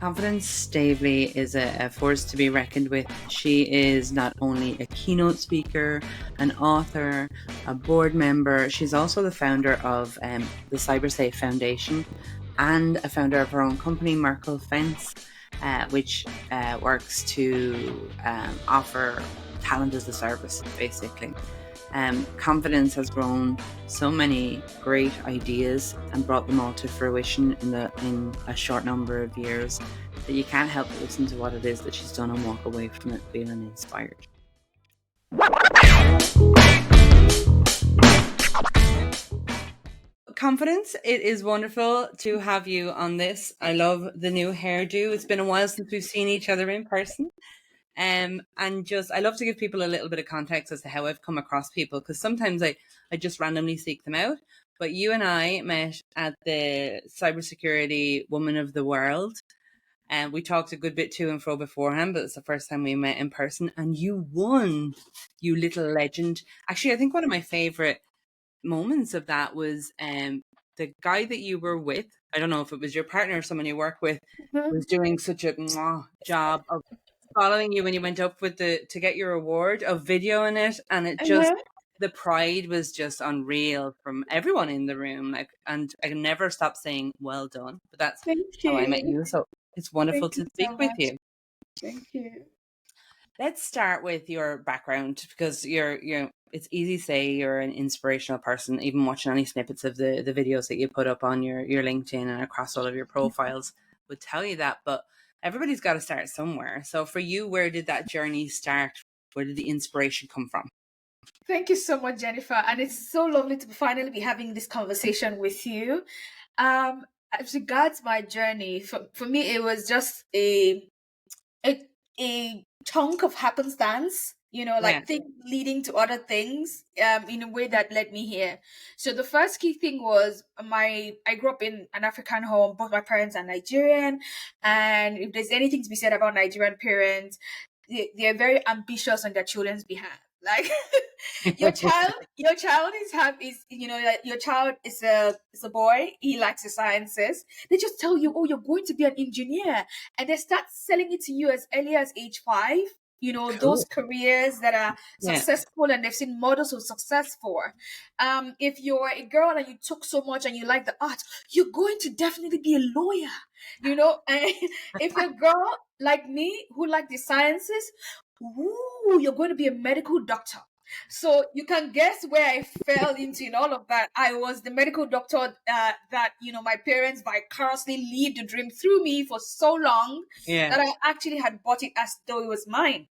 Confidence Staveley is a force to be reckoned with. She is not only a keynote speaker, an author, a board member, she's also the founder of the CyberSafe Foundation and a founder of her own company, Merkle Fence, which works to offer talent as a service, basically. Confidence has grown so many great ideas and brought them all to fruition in a short number of years that you can't help but listen to what it is that she's done and walk away from it feeling inspired. Confidence, it is wonderful to have you on this. I love the new hairdo. It's been a while since we've seen each other in person. And just, I love to give people a little bit of context as to how I've come across people, because sometimes I just randomly seek them out. But you and I met at the Cybersecurity Woman of the World, and we talked a good bit to and fro beforehand, but it's the first time we met in person, and you won, you little legend. Actually, I think one of my favorite moments of that was the guy that you were with, I don't know if it was your partner or someone you work with, was doing such a job of following you when you went up with to get your award, of videoing it, and it just the pride was just unreal from everyone in the room, like, and I can never stop saying well done. But that's how I met you, so it's wonderful to speak with you. Thank you. Let's start with your background, because you're it's easy to say you're an inspirational person. Even watching any snippets of the videos that you put up on your LinkedIn and across all of your profiles would tell you that, but everybody's got to start somewhere. So for you, where did that journey start? Where did the inspiration come from? Thank you so much, Jennifer. And it's so lovely to finally be having this conversation with you. As regards my journey, for me, it was just a chunk of happenstance, like things leading to other things, in a way that led me here. So the first key thing was I grew up in an African home. Both my parents are Nigerian, and if there's anything to be said about Nigerian parents, they're very ambitious on their children's behalf. Like your child is your child is a boy, he likes the sciences. They just tell you, oh, you're going to be an engineer, and they start selling it to you as early as age 5. Cool. Those careers that are successful, and they've seen models of success for. If you're a girl and you took so much and you like the art, you're going to definitely be a lawyer. And if a girl like me who like the sciences, you're going to be a medical doctor. So you can guess where I fell into in all of that. I was the medical doctor that my parents vicariously lived the dream through me for so long that I actually had bought it as though it was mine.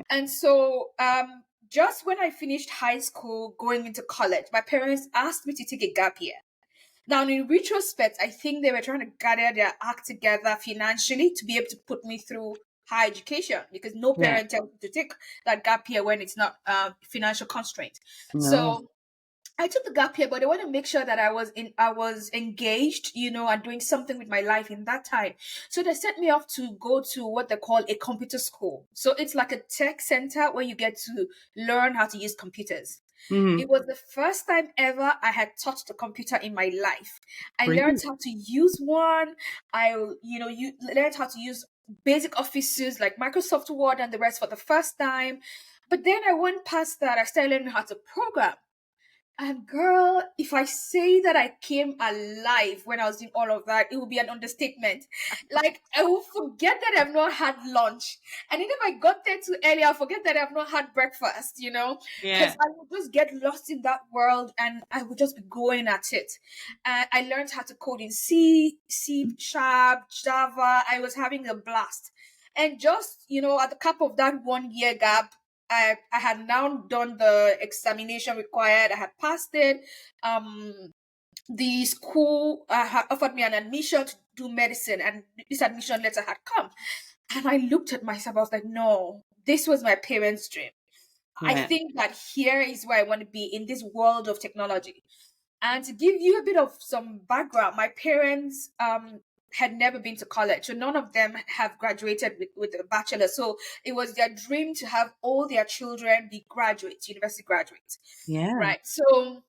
And so just when I finished high school, going into college, my parents asked me to take a gap year. Now, in retrospect, I think they were trying to gather their act together financially to be able to put me through higher education, because no parent tells you to take that gap year when it's not financial constraint. No. So I took the gap year, but I want to make sure that I was engaged, and doing something with my life in that time. So they sent me off to go to what they call a computer school. So it's like a tech center where you get to learn how to use computers. Mm-hmm. It was the first time ever I had touched a computer in my life. I learned how to use one. You learned how to use basic offices like Microsoft Word and the rest for the first time. But then I went past that. I started learning how to program. And girl, if I say that I came alive when I was doing all of that, it would be an understatement. Like, I will forget that I've not had lunch. And then if I got there too early, I'll forget that I've not had breakfast, Because I would just get lost in that world and I would just be going at it. I learned how to code in C, Sharp, Java. I was having a blast. And just, at the cap of that 1 year gap, I had now done the examination required. I had passed it. The school had offered me an admission to do medicine, and this admission letter had come. And I looked at myself. I was like, no, this was my parents' dream. Yeah. I think that here is where I want to be, in this world of technology. And to give you a bit of some background, my parents had never been to college. So none of them have graduated with a bachelor. So it was their dream to have all their children be graduates, university graduates. Yeah. Right. So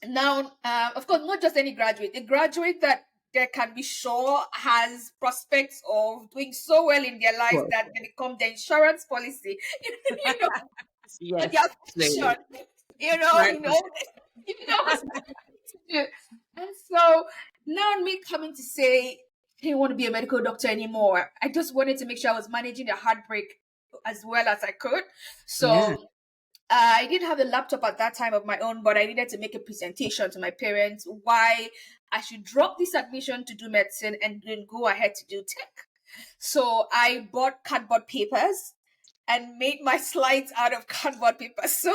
now, of course, not just any graduate, a graduate that they can be sure has prospects of doing so well in their lives that they become the insurance policy, you know, for Yes, their absolutely. passion, you know, Smart. you know, you know what's to do. And so now me coming to say I didn't want to be a medical doctor anymore. I just wanted to make sure I was managing the heartbreak as well as I could. Yeah. So I didn't have a laptop at that time of my own, but I needed to make a presentation to my parents why I should drop this admission to do medicine and then go ahead to do tech. So I bought cardboard papers and made my slides out of cardboard paper. So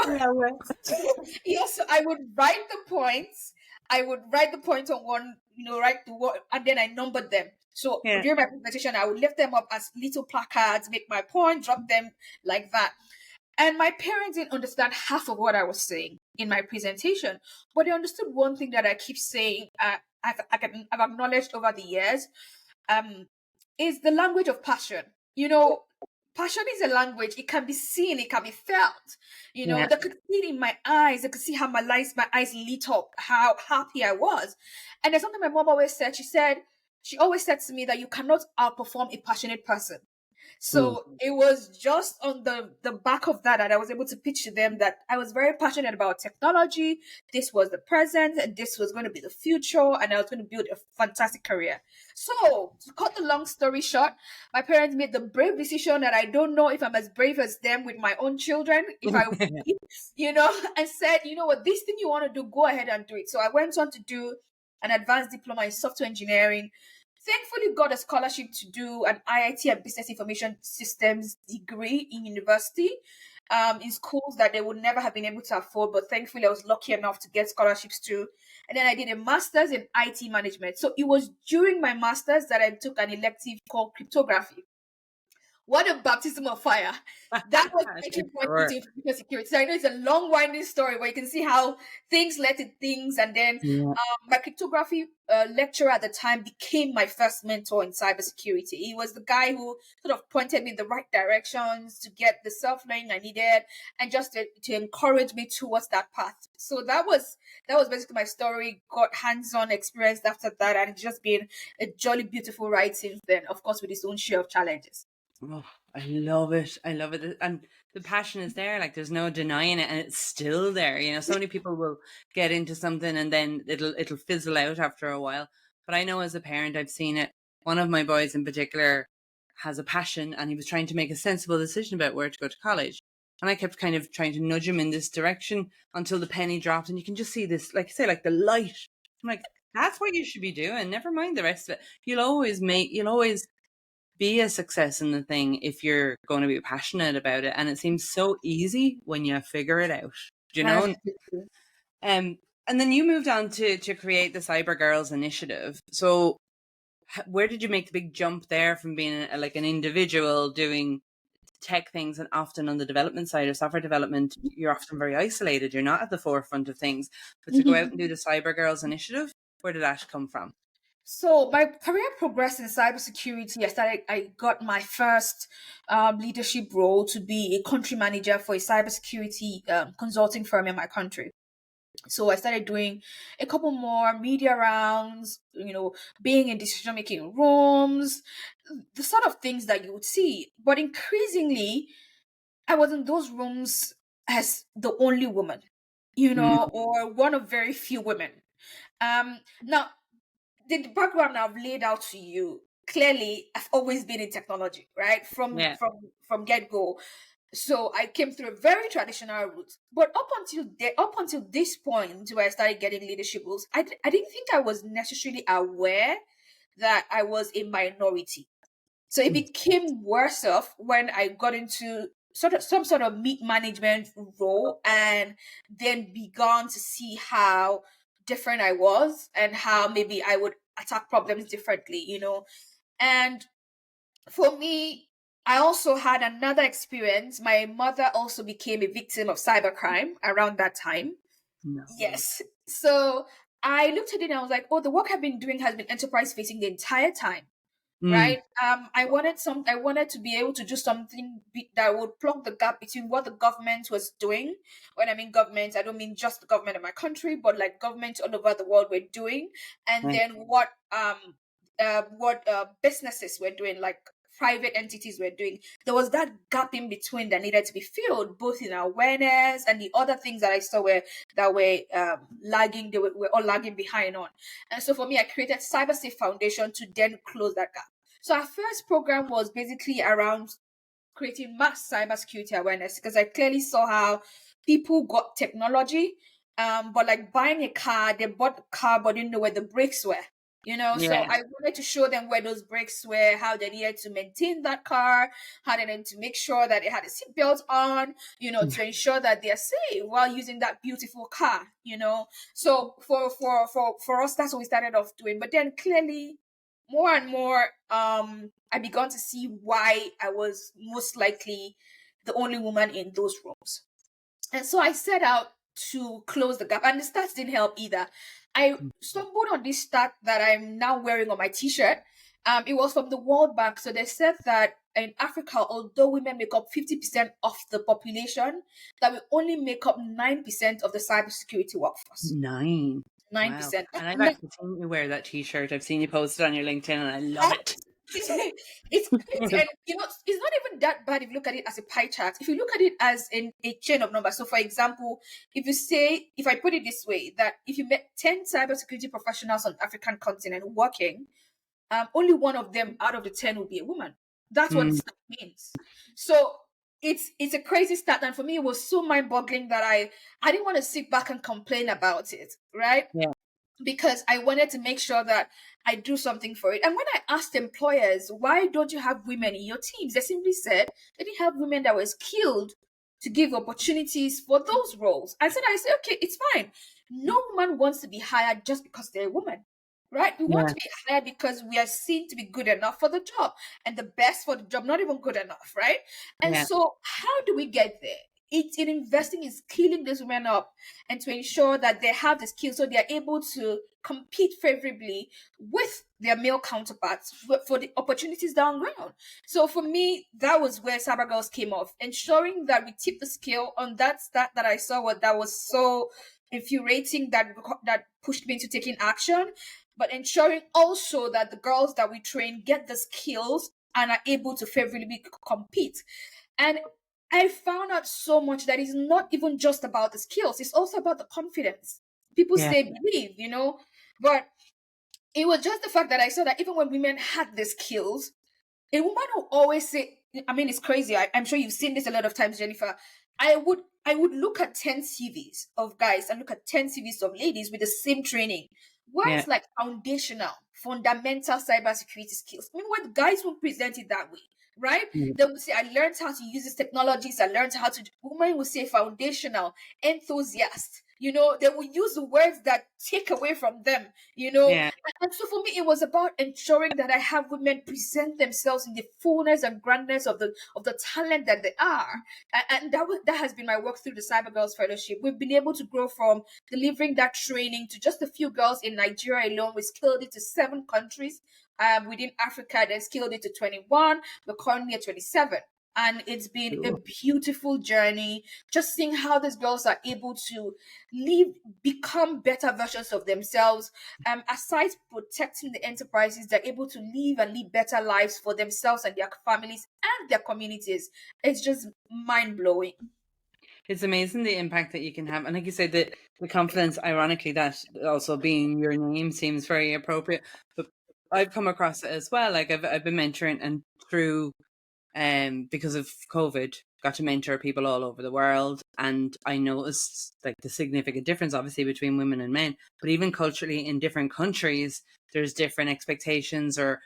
yes, so I would write the points. I would write the points on one, write the word, and then I numbered them. So Yeah. during my presentation, I would lift them up as little placards, make my point, drop them like that. And my parents didn't understand half of what I was saying in my presentation, but they understood one thing that I keep saying. I've acknowledged over the years, um, is the language of passion. Passion is a language. It can be seen. It can be felt. Yeah. They could see it in my eyes. They could see how my eyes lit up, how happy I was. And there's something my mom always said. She always said to me that you cannot outperform a passionate person. Mm. So it was just on the back of that I was able to pitch to them that I was very passionate about technology. This was the present and this was going to be the future, and I was going to build a fantastic career. So to cut the long story short, my parents made the brave decision that I don't know if I'm as brave as them with my own children, if I and said, you know what, this thing you want to do, go ahead and do it. So I went on to do an advanced diploma in software engineering. Thankfully, got a scholarship to do an IIT and Business Information Systems degree in university, in schools that they would never have been able to afford. But thankfully, I was lucky enough to get scholarships too. And then I did a master's in IT management. So it was during my master's that I took an elective called cryptography. What a baptism of fire. That was the entry point Sure. into information security. So I know it's a long winding story where you can see how things led to things. And then Yeah. my cryptography lecturer at the time became my first mentor in cybersecurity. He was the guy who sort of pointed me in the right directions to get the self-learning I needed and just to encourage me towards that path. So that was basically my story. Got hands-on experience after that, and it's just been a jolly beautiful ride since then, of course with its own share of challenges. Oh, I love it. I love it. And the passion is there. Like there's no denying it, and it's still there. So many people will get into something and then it'll fizzle out after a while. But I know as a parent, I've seen it. One of my boys in particular has a passion, and he was trying to make a sensible decision about where to go to college. And I kept kind of trying to nudge him in this direction until the penny dropped, and you can just see this, like I say, like the light. I'm like, that's what you should be doing. Never mind the rest of it. You'll always be a success in the thing if you're going to be passionate about it, and it seems so easy when you figure it out, you know. And then you moved on to create the CyberGirls Initiative. So where did you make the big jump there from being like an individual doing tech things, and often on the development side of software development you're often very isolated, you're not at the forefront of things, but to go out and do the CyberGirls Initiative, where did that come from? So my career progressed in cybersecurity. I got my first leadership role to be a country manager for a cybersecurity consulting firm in my country. So I started doing a couple more media rounds, being in decision making rooms, the sort of things that you would see. But increasingly, I was in those rooms as the only woman, Mm, or one of very few women. Now, the background I've laid out to you, clearly I've always been in technology, right? From yeah. from get go. So I came through a very traditional route. But up until this point where I started getting leadership roles, I didn't think I was necessarily aware that I was a minority. So it became worse off when I got into some sort of meat management role, and then began to see how different I was and how maybe I would attack problems differently. And for me, I also had another experience. My mother also became a victim of cybercrime around that time. No. Yes. So I looked at it and I was like, oh, the work I've been doing has been enterprise facing the entire time. right? I wanted to be able to do something that would plug the gap between what the government was doing. When I mean government, I don't mean just the government of my country, but like governments all over the world were doing, and Right. then what businesses were doing, like private entities were doing. There was that gap in between that needed to be filled, both in awareness and the other things that I saw were lagging. Were all lagging behind on. And so for me, I created CyberSafe Foundation to then close that gap. So our first program was basically around creating mass cybersecurity awareness, because I clearly saw how people got technology, but like buying a car, they bought the car but didn't know where the brakes were. So Yeah. I wanted to show them where those brakes were, how they needed to maintain that car, how they needed to make sure that they had a seatbelt on, to ensure that they're safe while using that beautiful car. So for us, that's what we started off doing. But then clearly, more and more, I began to see why I was most likely the only woman in those rooms. And so I set out to close the gap. And the stats didn't help either. I stumbled on this stat that I'm now wearing on my t-shirt. It was from the World Bank. So they said that in Africa, although women make up 50% of the population, that we only make up 9% of the cybersecurity workforce. 9. Wow. 9%. And I've actually seen you wear that t-shirt. I've seen you post it on your LinkedIn and I love it. It's crazy. And it's not even that bad if you look at it as a pie chart. If you look at it as in a chain of numbers. So for example, if I put it this way, that if you met 10 cybersecurity professionals on the African continent working, only one of them out of the 10 will be a woman. That's what Mm. this means. So it's a crazy stat, and for me it was so mind-boggling that I didn't want to sit back and complain about it, right? Yeah. Because I wanted to make sure that I do something for it. And when I asked employers, why don't you have women in your teams? They simply said they didn't have women that were skilled to give opportunities for those roles. I said, okay, it's fine. No woman wants to be hired just because they're a woman, right? We want Yeah. to be hired because we are seen to be good enough for the job, and the best for the job, not even good enough, right? And Yeah. so how do we get there? It's in investing in skilling these women up and to ensure that they have the skills so they're able to compete favorably with their male counterparts for the opportunities down ground. So for me, that was where CyberGirls came off, ensuring that we tip the scale on that stat that I saw, what that was so infuriating, that pushed me into taking action, but ensuring also that the girls that we train get the skills and are able to favorably compete. And I found out so much that it's not even just about the skills, it's also about the confidence. People Yeah. say believe, but it was just the fact that I saw that even when women had the skills, a woman will always say, I mean, it's crazy. I'm sure you've seen this a lot of times, Jennifer. I would look at 10 CVs of guys and look at 10 CVs of ladies with the same training. Yeah. Words like foundational, fundamental cybersecurity skills. I mean, what guys will present it that way, right? Yeah. They will say, I learned how to use these technologies. I learned how to. Women will say foundational, enthusiast. They will use the words that take away from them, Yeah. and so for me, it was about ensuring that I have women present themselves in the fullness and grandness of the talent that they are. And that has been my work through the CyberGirls Fellowship. We've been able to grow from delivering that training to just a few girls in Nigeria alone. We scaled it to 7 countries within Africa, then scaled it to 21. We're currently at 27. And it's been a Cool. beautiful journey, just seeing how these girls are able to become better versions of themselves. Aside protecting the enterprises, they're able to live and lead better lives for themselves and their families and their communities. It's just mind blowing. It's amazing the impact that you can have. And like you said, the confidence, ironically, that also being your name seems very appropriate. But I've come across it as well. Like I've been mentoring, and through because of COVID, got to mentor people all over the world. And I noticed like the significant difference obviously between women and men, but even culturally in different countries, there's different expectations, or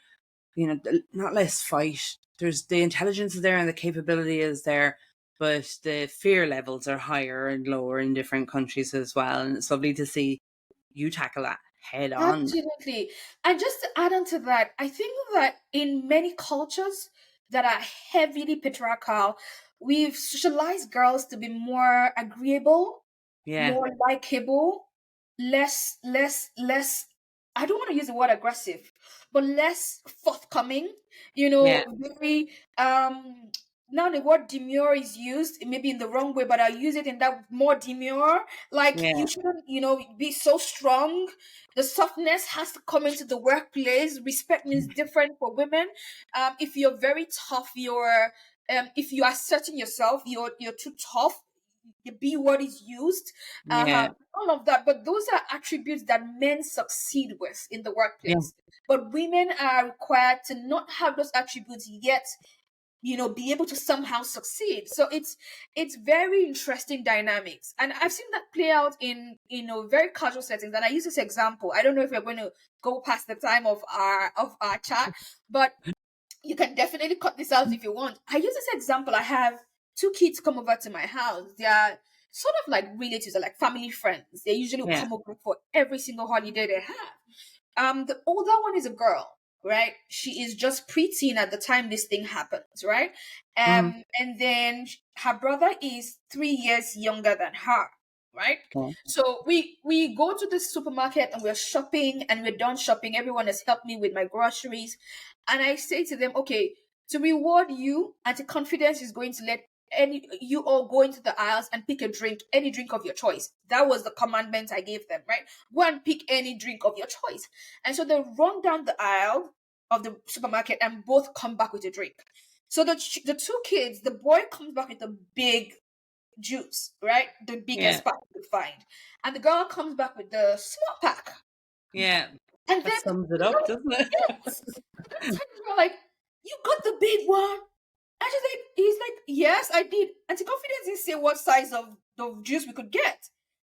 not less fight. There's the intelligence is there and the capability is there, but the fear levels are higher and lower in different countries as well. And it's lovely to see you tackle that head on. Absolutely. And just to add on to that, I think that in many cultures that are heavily patriarchal, we've socialized girls to be more agreeable, Yeah. more likable, less I don't want to use the word aggressive, but less forthcoming, Yeah. very now the word demure is used maybe in the wrong way, but I use it in that more demure. Like Yeah. you shouldn't, be so strong. The softness has to come into the workplace. Respect means different for women. If you're very tough, if you are asserting yourself, you're too tough. The B word is used, Yeah. all of that. But those are attributes that men succeed with in the Yeah. workplace. But women are required to not have those attributes yet, be able to somehow succeed. So it's very interesting dynamics, and I've seen that play out in very casual settings. And I use this example. I don't know if we're going to go past the time of our chat, but you can definitely cut this out if you want. I use this example. I have two kids come over to my house. They are sort of like relatives, or like family friends. They usually will Yeah. come over for every single holiday they have. The older one is a girl, right? She is just preteen at the time this thing happens, right? Mm. And then her brother is 3 years younger than her, right? Yeah. So we go to the supermarket and we're shopping, and we're done shopping. Everyone has helped me with my groceries, and I say to them, okay, to reward you, Anti Confidence is going to let you all go into the aisles and pick a drink, any drink of your choice. That was the commandment I gave them, right? Go and pick any drink of your choice. And so they run down the aisle of the supermarket and both come back with a drink. So the two kids, the boy comes back with a big juice, right? The Yeah. biggest pack you could find. And the girl comes back with the small pack. Yeah. And That then sums it up, doesn't it? yes, we're like, you got the big one. And he's like, yes, I did. Anti Confidence didn't say what size of juice we could get.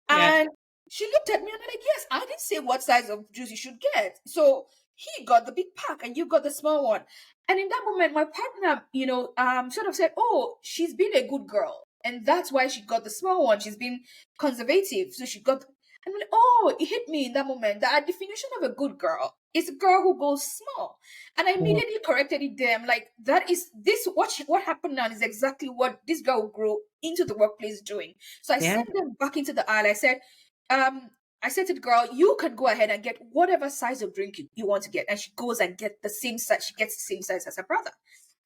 Yeah. And she looked at me and I'm like, yes, I didn't say what size of juice you should get. So he got the big pack and you got the small one. And in that moment, my partner, sort of said, oh, she's been a good girl. And that's why she got the small one. She's been conservative. So she got, and I'm like, oh, it hit me in that moment that a definition of a good girl is a girl who goes small. And I Yeah. immediately corrected it them. Like, that is this, what happened now is exactly what this girl will grow into the workplace doing. So I Yeah. sent them back into the aisle. I said to the girl, you can go ahead and get whatever size of drink you want to get. And she goes and get the same size. She gets the same size as her brother.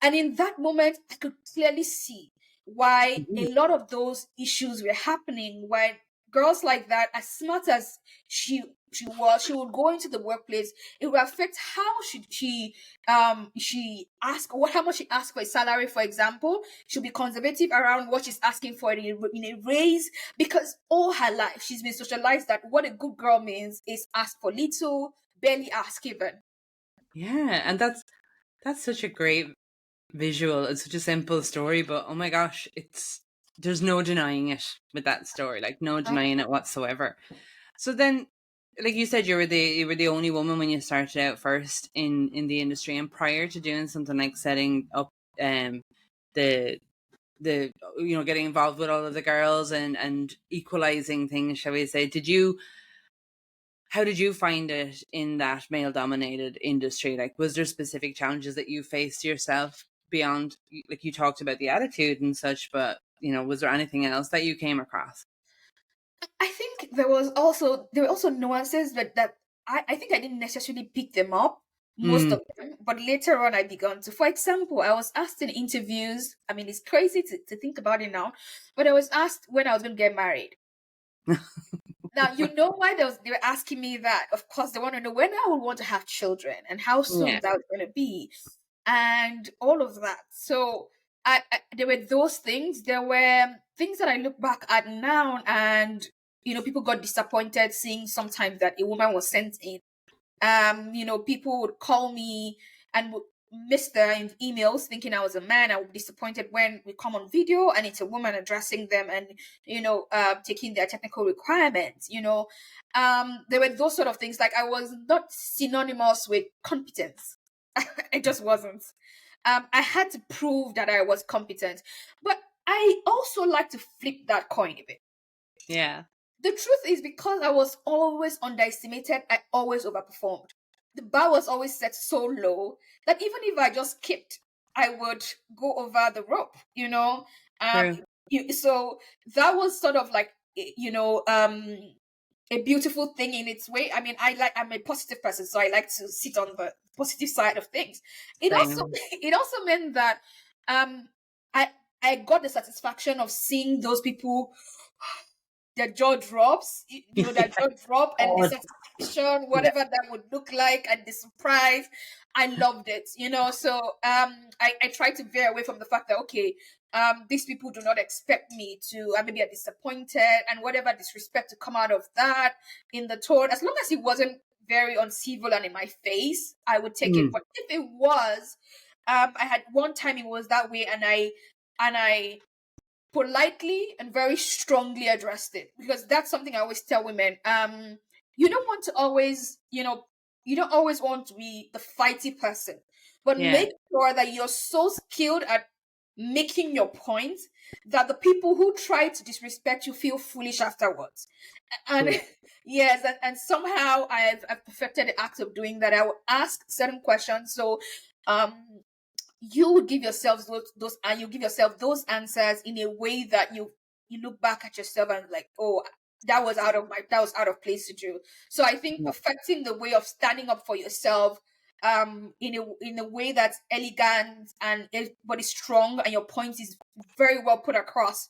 And in that moment, I could clearly see why Mhm. a lot of those issues were happening. Why girls like that, as smart as she would go into the workplace, it would affect how she ask what how much she asked for a salary, for example. She'll be conservative around what she's asking for in a raise, because all her life she's been socialized that what a good girl means is ask for little, barely ask even. Yeah. And that's such a great visual. It's such a simple story, but oh my gosh, there's no denying it with that story. Like no denying it whatsoever. So then, like you said, you were the only woman when you started out first in the industry, and prior to doing something like setting up the getting involved with all of the girls and equalizing things, shall we say, how did you find it in that male dominated industry? Like, was there specific challenges that you faced yourself beyond, like you talked about the attitude and such, but was there anything else that you came across? I think there were also nuances that I think I didn't necessarily pick them up, most Mm. of them, but later on I began to. For example, I was asked in interviews. I mean, it's crazy to think about it now, but I was asked when I was going to get married. Now you know why they were asking me that. Of course, they want to know when I would want to have children and how soon Yeah. that was going to be, and all of that. So there were those things. There were things that I look back at now, and people got disappointed seeing sometimes that a woman was sent in. People would call me and would miss the emails thinking I was a man. I would be disappointed when we come on video and it's a woman addressing them and taking their technical requirements. There were those sort of things. Like, I was not synonymous with competence. It just wasn't. I had to prove that I was competent, but I also like to flip that coin a bit. Yeah. The truth is, because I was always underestimated, I always overperformed. The bar was always set so low that even if I just skipped, I would go over the rope. Um, True. so that was sort of like, a beautiful thing in its way. I mean, I'm a positive person, so I like to sit on the positive side of things. It also Same. it also meant that um I I got the satisfaction of seeing those people, their jaw drops, their jaw drop, and the Oh, satisfaction, yeah. whatever that would look like, and the surprise. I loved it, So I try to veer away from the fact that, okay, these people do not expect me to, maybe are disappointed, and whatever disrespect to come out of that in the tone, as long as it wasn't very uncivil and in my face, I would take it. Mm. But if it was, I had one time it was that way, and I politely and very strongly addressed it, because that's something I always tell women. You don't want to always, you don't always want to be the fighty person, but Yeah. make sure that you're so skilled at making your point that the people who try to disrespect you feel foolish afterwards. And Cool. yes, and somehow I've perfected the act of doing that. I will ask certain questions. So um you would give yourselves those and you give yourself those answers in a way that you look back at yourself and like, oh, that was out of place to do. So I think Yeah. perfecting the way of standing up for yourself, in a way that's elegant and but is strong, and your point is very well put across,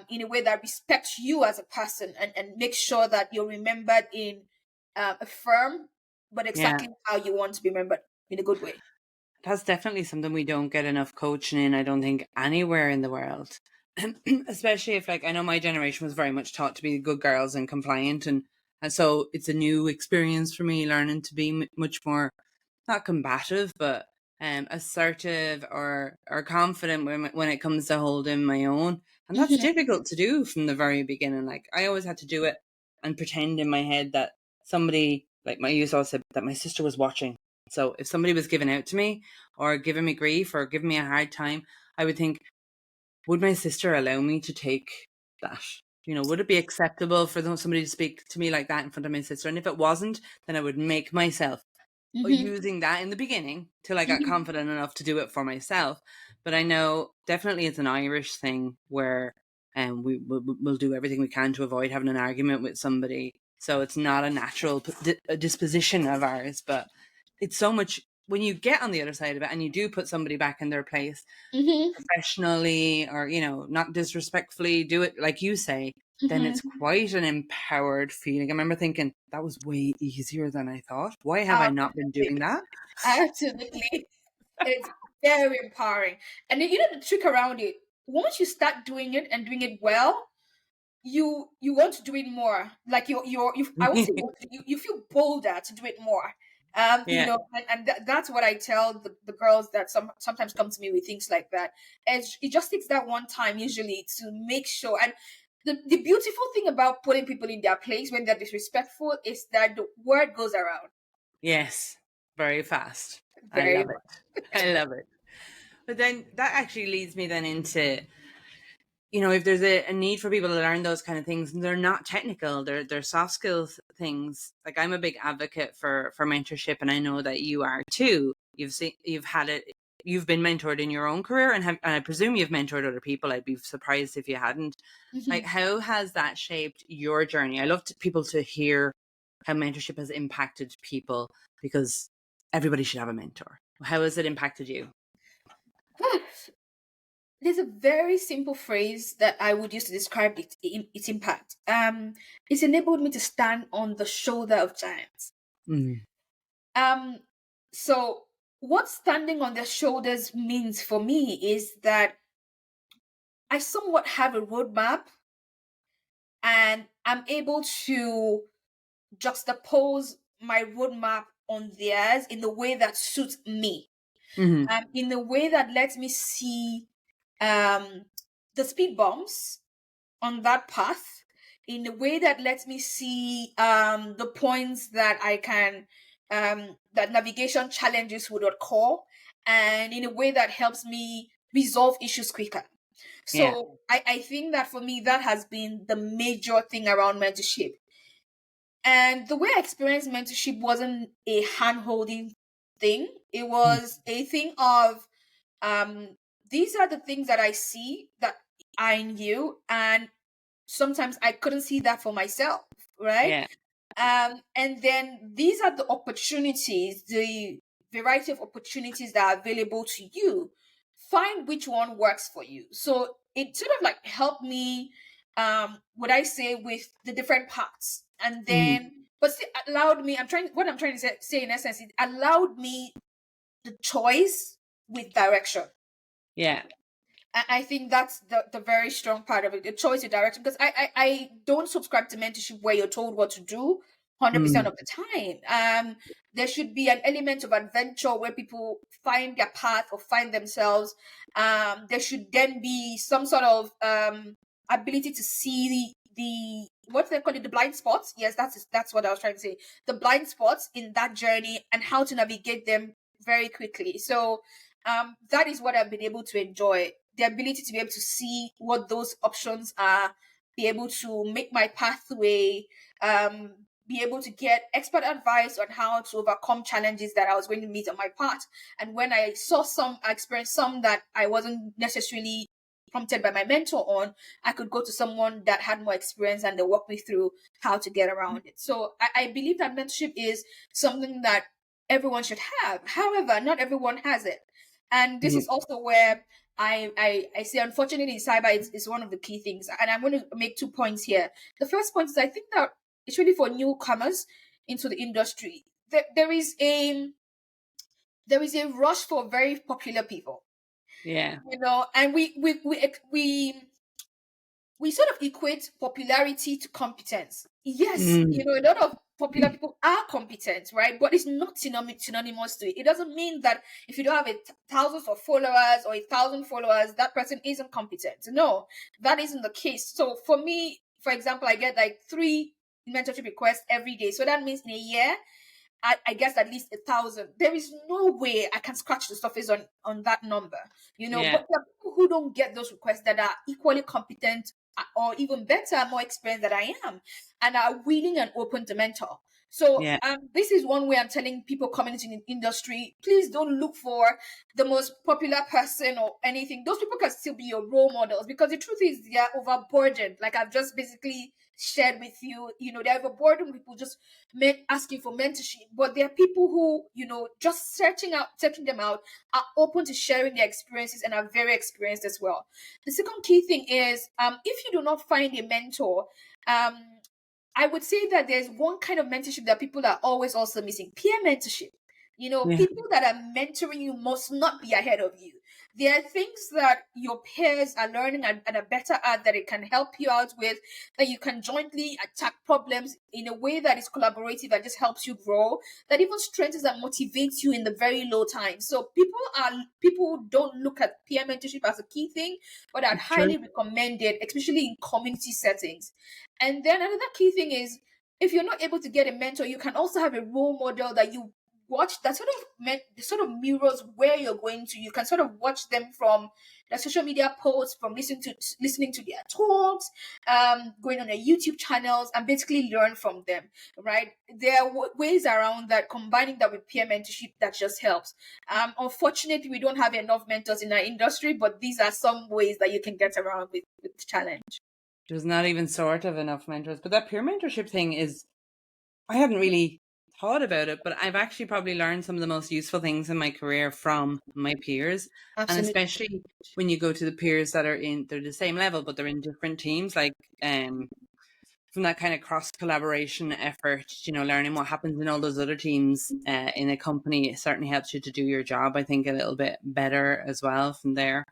in a way that respects you as a person, and make sure that you're remembered in a firm, but Yeah. exactly how you want to be remembered, in a good way. That's definitely something we don't get enough coaching in, I don't think, anywhere in the world. Especially if, like, I know my generation was very much taught to be good girls and compliant, and so it's a new experience for me learning to be much more, not combative, but assertive or confident when it comes to holding my own. And that's Mhm. difficult to do from the very beginning. Like, I always had to do it and pretend in my head that somebody, like my used to always say that my sister was watching. So if somebody was giving out to me or giving me grief or giving me a hard time, I would think, would my sister allow me to take that? Would it be acceptable for somebody to speak to me like that in front of my sister? And if it wasn't, then I would make myself Mhm. using that in the beginning till I got Mhm. confident enough to do it for myself. But I know definitely it's an Irish thing where we'll do everything we can to avoid having an argument with somebody. So it's not a natural disposition of ours, but it's so much when you get on the other side of it and you do put somebody back in their place Mhm. professionally or, not disrespectfully, do it like you say, then it's Mhm. quite an empowered feeling. I remember thinking that was way easier than I thought. Why have I not been Absolutely. doing that? Absolutely. It's very empowering. And then, the trick around it, once you start doing it and doing it well, you want to do it more. Like you I won't say you feel bolder to do it more. Yeah. That's what I tell the girls that sometimes come to me with things like that. And it just takes that one time usually to make sure. And the beautiful thing about putting people in their place when they're disrespectful is that the word goes around Yes. Very fast. I very love much. it. I love it. But then that actually leads me then into, if there's a need for people to learn those kind of things, and they're not technical, they're soft skills things. Like, I'm a big advocate for mentorship, and I know that you are too. You've been mentored in your own career, and I presume you've mentored other people. I'd be surprised if you hadn't. Like, Mhm. how has that shaped your journey? I love people to hear how mentorship has impacted people, because everybody should have a mentor. How has it impacted you? There's a very simple phrase that I would use to describe its impact. It's enabled me to stand on the shoulder of giants. Mm. Um, so what standing on their shoulders means for me is that I somewhat have a roadmap, and I'm able to juxtapose my roadmap on theirs in the way that suits me, Hmm. in the way that lets me see um, the speed bumps on that path, in a way that lets me see the points that I can that navigation challenges would occur, and in a way that helps me resolve issues quicker. Yeah. So I think that for me that has been the major thing around mentorship. And the way I experienced mentorship wasn't a hand holding thing. It was a thing of um these are the things that I see that are in you, and sometimes I couldn't see that for myself. right? Yeah. And then these are the opportunities, the variety of opportunities that are available to you. Find which one works for you. So it sort of like helped me, what I say, with the different parts. And Mhm. then, but still allowed me, what I'm trying to say in essence, it allowed me the choice with direction. Yeah. I think that's the very strong part of it, the choice of direction. Because I don't subscribe to mentorship where you're told what to do 100% Mm. of the time. There should be an element of adventure where people find their path or find themselves. There should then be some sort of ability to see the what they call it, the blind spots. Yes, that's what I was trying to say. The blind spots in that journey and how to navigate them very quickly. So that is what I've been able to enjoy, the ability to be able to see what those options are, be able to make my pathway, be able to get expert advice on how to overcome challenges that I was going to meet on my path. And when I saw some, I experienced some that I wasn't necessarily prompted by my mentor on, I could go to someone that had more experience and they walk me through how to get around it. So I believe that mentorship is something that everyone should have. However, not everyone has it. And this is Mhm. also where I say, unfortunately, in cyber is one of the key things. And I'm going to make 2 points here. The first point is, I think that it's really for newcomers into the industry. There is a rush for very popular people, Yeah. and we sort of equate popularity to competence. Yes, Mm. a lot of popular people are competent, right? But it's not synonymous to it. It doesn't mean that if you don't have thousands of followers or 1,000 followers, that person isn't competent. No, that isn't the case. So for me, for example, I get like 3 mentorship requests every day. So that means in a year, I guess at least 1,000. There is no way I can scratch the surface on that number, Yeah. But there are people who don't get those requests that are equally competent, or even better, more experienced than I am, and are willing and open to mentor. So Yeah. this is one way I'm telling people coming into the industry: please don't look for the most popular person or anything. Those people can still be your role models, because the truth is they are overburdened. Like I've just basically shared with you, they're overburdened with people just asking for mentorship. But there are people who, just checking them out, are open to sharing their experiences and are very experienced as well. The second key thing is, if you do not find a mentor, um, I would say that there's one kind of mentorship that people are always also missing: peer mentorship. Yeah. People that are mentoring you must not be ahead of you. There are things that your peers are learning and are better at, that it can help you out with, that you can jointly attack problems in a way that is collaborative and just helps you grow, that even strengthens and motivates you in the very low times. So people don't look at peer mentorship as a key thing, but I'd It's true. highly recommend it, especially in community settings. And then another key thing is, if you're not able to get a mentor, you can also have a role model that you watch, that sort of mirrors where you're going to. You can sort of watch them from their social media posts, from listening to their talks, going on their YouTube channels, and basically learn from them. Right? There are ways around that, combining that with peer mentorship, that just helps. Unfortunately, we don't have enough mentors in our industry, but these are some ways that you can get around with the challenge. There's not even sort of enough mentors. But that peer mentorship thing is, I hadn't really thought about it, but I've actually probably learned some of the most useful things in my career from my peers. And Absolutely. especially when you go to the peers that they're the same level, but they're in different teams, like from that kind of cross collaboration effort, learning what happens in all those other teams in a company, it certainly helps you to do your job, I think, a little bit better as well from there.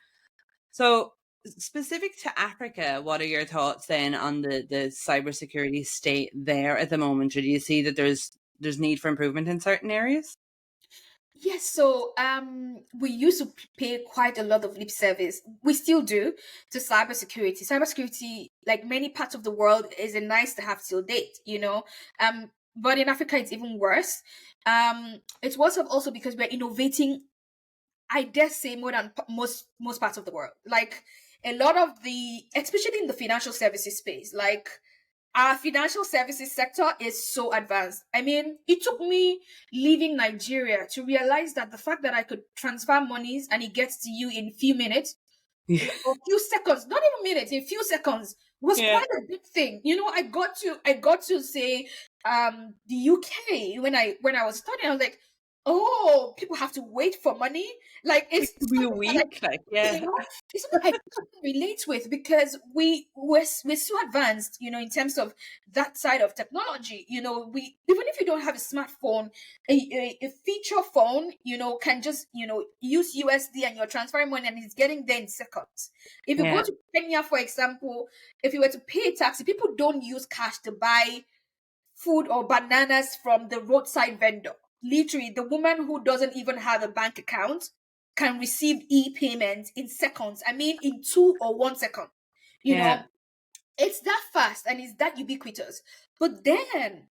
So, specific to Africa, what are your thoughts then on the cybersecurity state there at the moment? Or do you see that there's need for improvement in certain areas? Yes, so we used to pay quite a lot of lip service. We still do, to cybersecurity. Cybersecurity, like many parts of the world, is a nice to have till date, But in Africa, it's even worse. It's worse also because we're innovating, I dare say, more than most parts of the world. Like a lot of especially in the financial services space, like our financial services sector is so advanced. I mean, it took me leaving Nigeria to realize that the fact that I could transfer monies and it gets to you in few minutes, Yeah. or few seconds, not even minutes, in few seconds, was quite a big thing. You know, I got to say the UK when I was studying. I was like, oh, people have to wait for money. Like it's It could be a something that week, like, yeah. you know, it's something I can relate with because we're so advanced, you know, in terms of that side of technology. You know, we even if you don't have a smartphone, a feature phone, you know, can just, you know, use USD and you're transferring money and it's getting there in seconds. If you go Yeah. to Kenya, for example, if you were to pay a taxi, people don't use cash to buy food or bananas from the roadside vendor. Literally, the woman who doesn't even have a bank account can receive e-payments in seconds. I mean, in 2 or 1 second. You Yeah. know, it's that fast and it's that ubiquitous. But then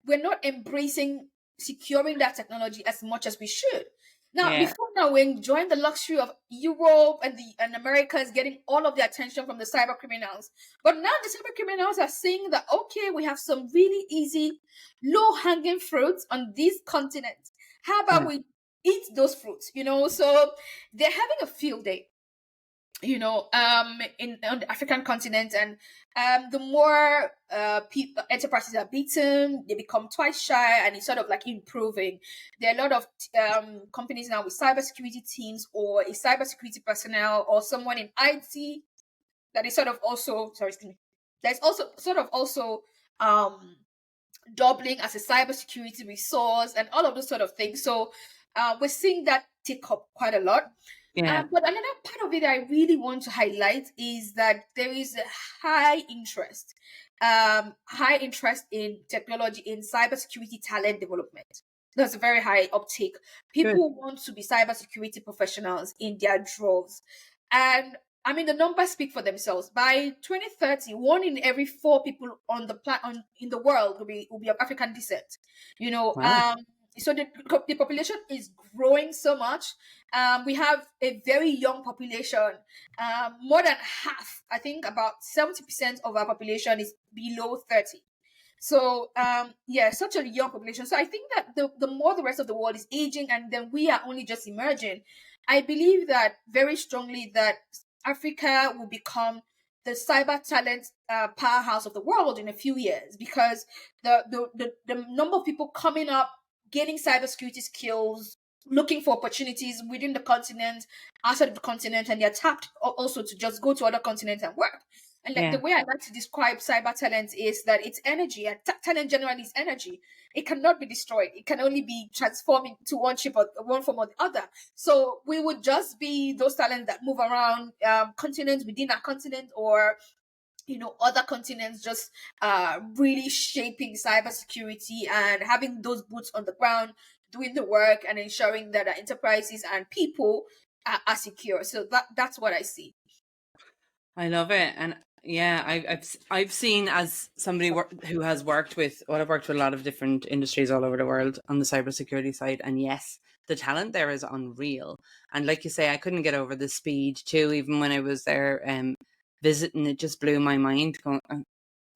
we're not embracing securing that technology as much as we should. Now, Yeah. before now, we're enjoying the luxury of Europe and America is getting all of the attention from the cyber criminals. But now the cyber criminals are saying that, okay, we have some really easy, low hanging fruits on these continents. How about Yeah. we eat those fruits? You know, so they're having a field day, you know, in on the African continent, and the more enterprises are beaten, they become twice shy, and it's sort of like improving. There are a lot of companies now with cybersecurity teams or a cybersecurity personnel or someone in IT that is sort of also sorry, excuse me. There's also sort of also um doubling as a cybersecurity resource and all of those sort of things. So we're seeing that take up quite a lot. Yeah. But another part of it I really want to highlight is that there is a high interest in technology, in cybersecurity talent development. There's a very high uptake. Good. People want to be cybersecurity professionals in their droves. And I mean, the numbers speak for themselves. By 2030, 1 in every 4 people on in the world will be of African descent. You know, Wow. so the population is growing so much. We have a very young population. More than half, I think, about 70% of our population is below 30. So yeah, such a young population. So I think that the more the rest of the world is aging and then we are only just emerging, I believe that very strongly that Africa will become the cyber talent powerhouse of the world in a few years, because the number of people coming up, gaining cybersecurity skills, looking for opportunities within the continent, outside of the continent, and they're tapped also to just go to other continents and work. And like the Yeah. way I like to describe cyber talent is that it's energy, and talent generally is energy. It cannot be destroyed. It can only be transformed into one shape or one form or the other. So we would just be those talents that move around continents within our continent, or you know, other continents, just really shaping cybersecurity and having those boots on the ground, doing the work and ensuring that our enterprises and people are secure. So that's what I see. I love it. And yeah, I've seen, as somebody who has worked with, well, I've worked with a lot of different industries all over the world on the cybersecurity side. And yes, the talent there is unreal. And like you say, I couldn't get over the speed too, even when I was there visiting. It just blew my mind.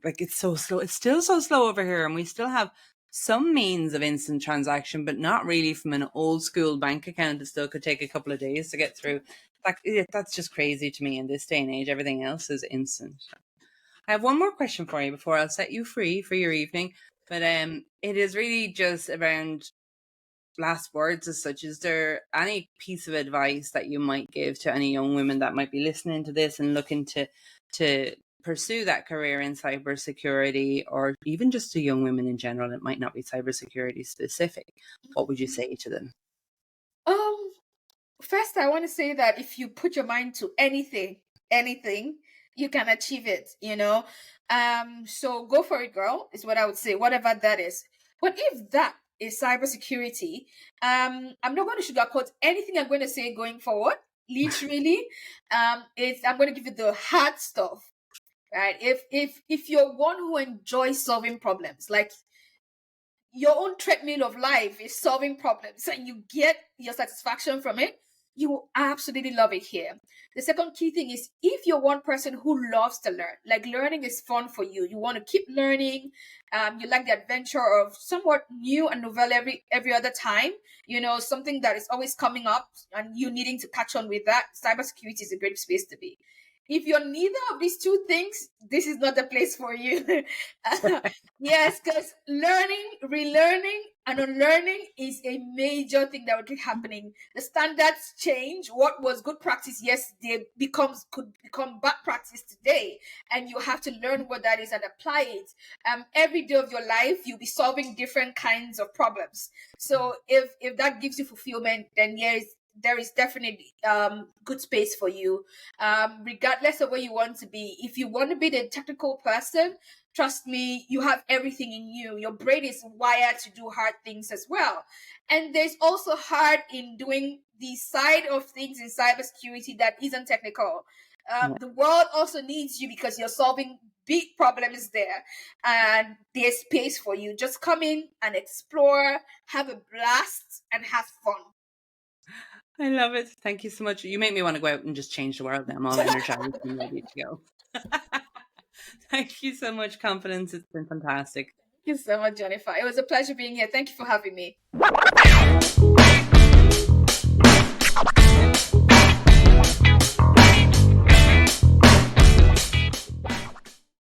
Like, it's so slow. It's still so slow over here. And we still have some means of instant transaction, but not really from an old school bank account. It still could take a couple of days to get through. That's just crazy to me in this day and age. Everything else is instant. I have one more question for you before I'll set you free for your evening. But it is really just around last words as such. Is there any piece of advice that you might give to any young women that might be listening to this and looking to pursue that career in cybersecurity, or even just to young women in general? It might not be cybersecurity specific. What would you say to them? Um, First, I want to say that if you put your mind to anything, you can achieve it, you know. So go for it, girl, is what I would say, whatever that is. But if that is cybersecurity, I'm not going to sugarcoat anything I'm going to say going forward. Literally, it's I'm going to give you the hard stuff, right? If you're one who enjoys solving problems, like your own treadmill of life is solving problems and you get your satisfaction from it, you will absolutely love it here. The second key thing is, if you're one person who loves to learn, like learning is fun for you, you want to keep learning, you like the adventure of somewhat new and novel every other time, you know, something that is always coming up and you needing to catch on with that, cybersecurity is a great space to be. If you're neither of these two things, this is not the place for you. Yes, because learning, relearning, and unlearning is a major thing that will keep happening. The standards change. What was good practice yesterday could become bad practice today, and you have to learn what that is and apply it. Every day of your life, you'll be solving different kinds of problems. So if that gives you fulfillment, then yes, there is definitely good space for you, regardless of where you want to be. If you want to be the technical person, trust me, you have everything in you. Your brain is wired to do hard things as well. And there's also hard in doing the side of things in cybersecurity that isn't technical. The world also needs you because you're solving big problems there, and there's space for you. Just come in and explore, have a blast, and have fun. I love it. Thank you so much. You make me want to go out and just change the world now. I'm all energized and ready to go. Thank you so much, Confidence. It's been fantastic. Thank you so much, Jennifer. It was a pleasure being here. Thank you for having me.